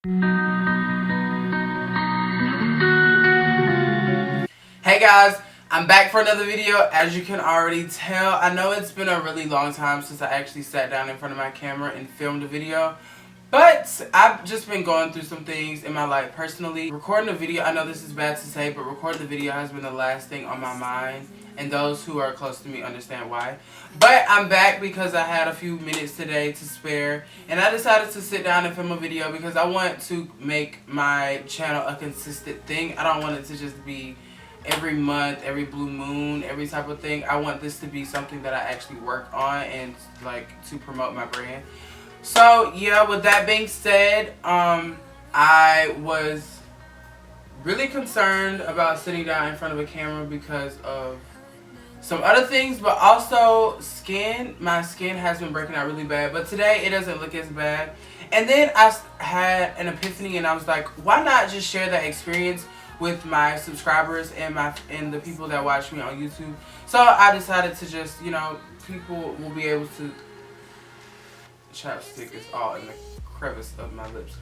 Hey guys, I'm back for another video. As you can already tell, I know it's been a really long time since I actually sat down in front of my camera and filmed a video. But I've just been going through some things in my life personally. Recording a video, I know this is bad to say, but recording the video has been the last thing on my mind. And those who are close to me understand why. But I'm back because I had a few minutes today to spare. And I decided to sit down and film a video because I want to make my channel a consistent thing. I don't want it to just be every month, every blue moon, every type of thing. I want this to be something that I actually work on and like to promote my brand. So yeah, with that being said, I was really concerned about sitting down in front of a camera because of some other things, but also my skin has been breaking out really bad, but today it doesn't look as bad. And then I had an epiphany and I was like, why not just share that experience with my subscribers and the people that watch me on YouTube. So I decided to just, people will be able to, chapstick is all in the crevice of my lips.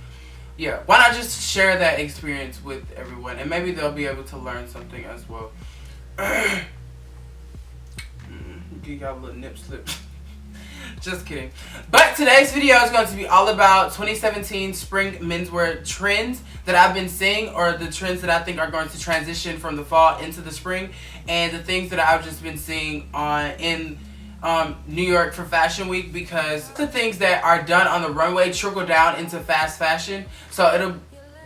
Yeah, why not just share that experience with everyone and maybe they'll be able to learn something as well. You got a little nip slip. Just kidding. But today's video is going to be all about 2017 spring menswear trends that I've been seeing, or the trends that I think are going to transition from the fall into the spring, and the things that I've just been seeing in New York for Fashion Week, because the things that are done on the runway trickle down into fast fashion. So it'll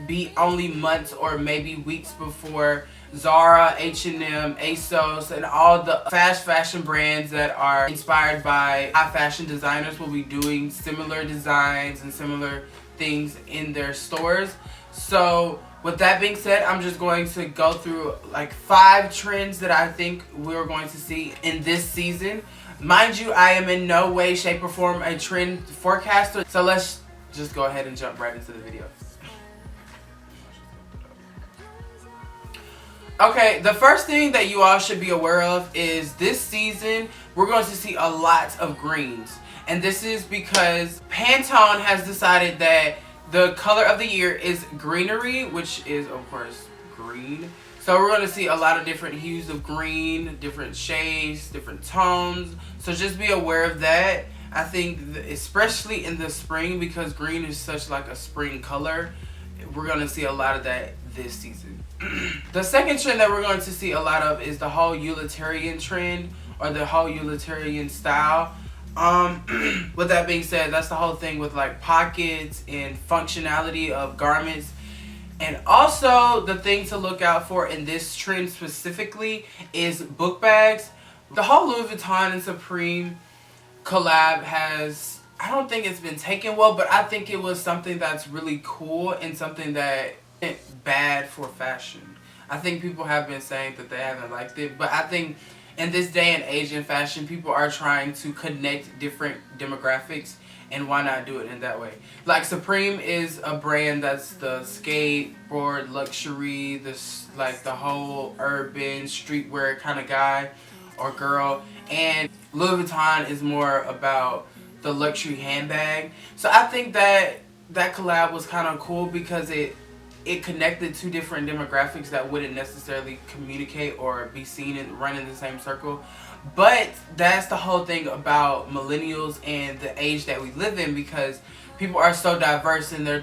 be only months or maybe weeks before Zara, H&M, ASOS, and all the fast fashion brands that are inspired by high fashion designers will be doing similar designs and similar things in their stores. So with that being said, I'm just going to go through like 5 trends that I think we're going to see in this season. Mind you, I am in no way, shape, or form a trend forecaster, so let's just go ahead and jump right into the video. Okay, the first thing that you all should be aware of is this season we're going to see a lot of greens. And this is because Pantone has decided that the color of the year is greenery, which is of course green. So we're going to see a lot of different hues of green, different shades, different tones. So just be aware of that. I think especially in the spring, because green is such like a spring color, we're going to see a lot of that this season. The second trend that we're going to see a lot of is the whole utilitarian trend, or the whole utilitarian style. With that being said, that's the whole thing with like pockets and functionality of garments. And also the thing to look out for in this trend specifically is book bags. The whole Louis Vuitton and Supreme collab has, I don't think it's been taken well, but I think it was something that's really cool and something that isn't bad for fashion. I think people have been saying that they haven't liked it, but I think in this day and age in fashion, people are trying to connect different demographics, and why not do it in that way? Like Supreme is a brand that's the skateboard luxury, this like the whole urban streetwear kind of guy or girl, and Louis Vuitton is more about the luxury handbag. So I think that that collab was kind of cool because it connected 2 different demographics that wouldn't necessarily communicate or be seen and run in the same circle. But that's the whole thing about millennials and the age that we live in, because people are so diverse, and that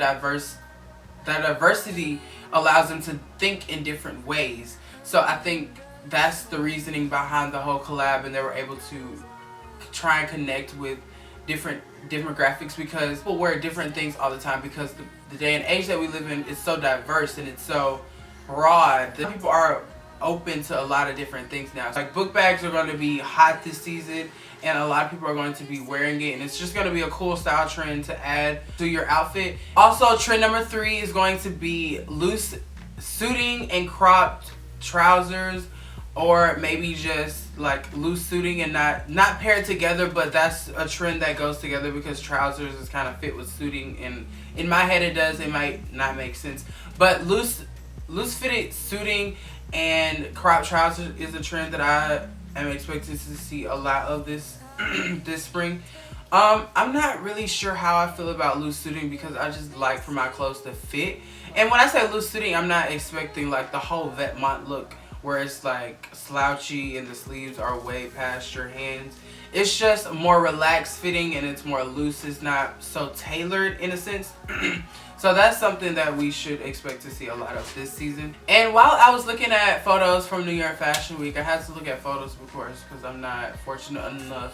diversity allows them to think in different ways. So I think that's the reasoning behind the whole collab, and they were able to try and connect with different demographics, because people wear different things all the time, because the day and age that we live in is so diverse and it's so broad that people are open to a lot of different things now. Like book bags are going to be hot this season, and a lot of people are going to be wearing it, and it's just going to be a cool style trend to add to your outfit. Also, trend number 3 is going to be loose suiting and cropped trousers, or maybe just like loose suiting and not paired together, but that's a trend that goes together because trousers is kind of fit with suiting, and in my head it does. It might not make sense, but loose fitted suiting and cropped trousers is a trend that I am expecting to see a lot of this this spring. I'm not really sure how I feel about loose suiting because I just like for my clothes to fit. And when I say loose suiting, I'm not expecting like the whole Vetements look where it's like slouchy and the sleeves are way past your hands. It's just more relaxed fitting and it's more loose. It's not so tailored in a sense. So that's something that we should expect to see a lot of this season. And while I was looking at photos from New York Fashion Week, I had to look at photos of course because I'm not fortunate enough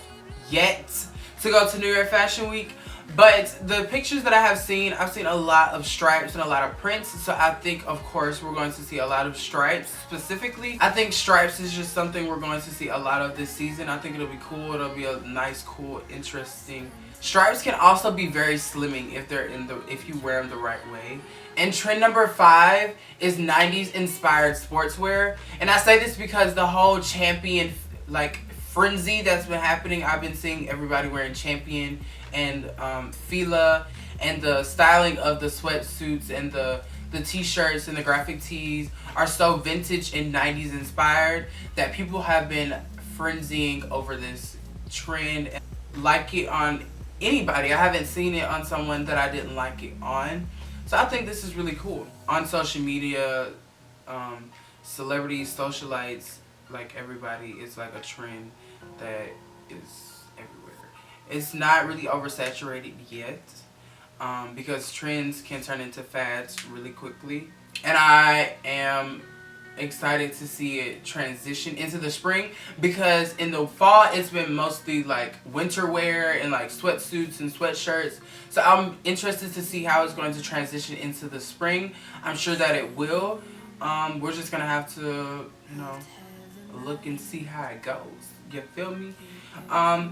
yet to go to New York Fashion Week. But the pictures that I have seen, I've seen a lot of stripes and a lot of prints. So I think, of course, we're going to see a lot of stripes specifically. I think stripes is just something we're going to see a lot of this season. I think it'll be cool. It'll be a nice, cool, interesting. Stripes can also be very slimming if you wear them the right way. And trend number 5 is 90s inspired sportswear. And I say this because the whole Champion like frenzy that's been happening, I've been seeing everybody wearing Champion and Fila, and the styling of the sweatsuits and the t-shirts and the graphic tees are so vintage and 90s inspired that people have been frenzying over this trend and like it on anybody. I haven't seen it on someone that I didn't like it on. So I think this is really cool. On social media, celebrities, socialites, like everybody, it's like a trend that is everywhere. It's not really oversaturated yet because trends can turn into fads really quickly. And I am excited to see it transition into the spring because in the fall it's been mostly like winter wear and like sweatsuits and sweatshirts. So I'm interested to see how it's going to transition into the spring. I'm sure that it will. We're just gonna have to, you know, look and see how it goes. You feel me?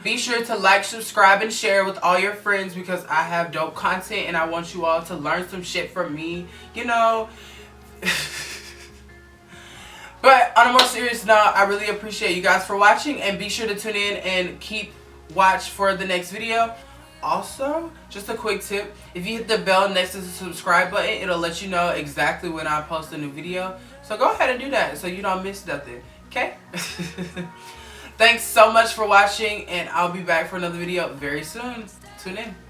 Be sure to like, subscribe, and share with all your friends because I have dope content and I want you all to learn some shit from me, you know. But on a more serious note, I really appreciate you guys for watching, and be sure to tune in and keep watch for the next video. Also, just a quick tip, if you hit the bell next to the subscribe button, it'll let you know exactly when I post a new video. So go ahead and do that so you don't miss nothing, okay? Thanks so much for watching, and I'll be back for another video very soon. Tune in.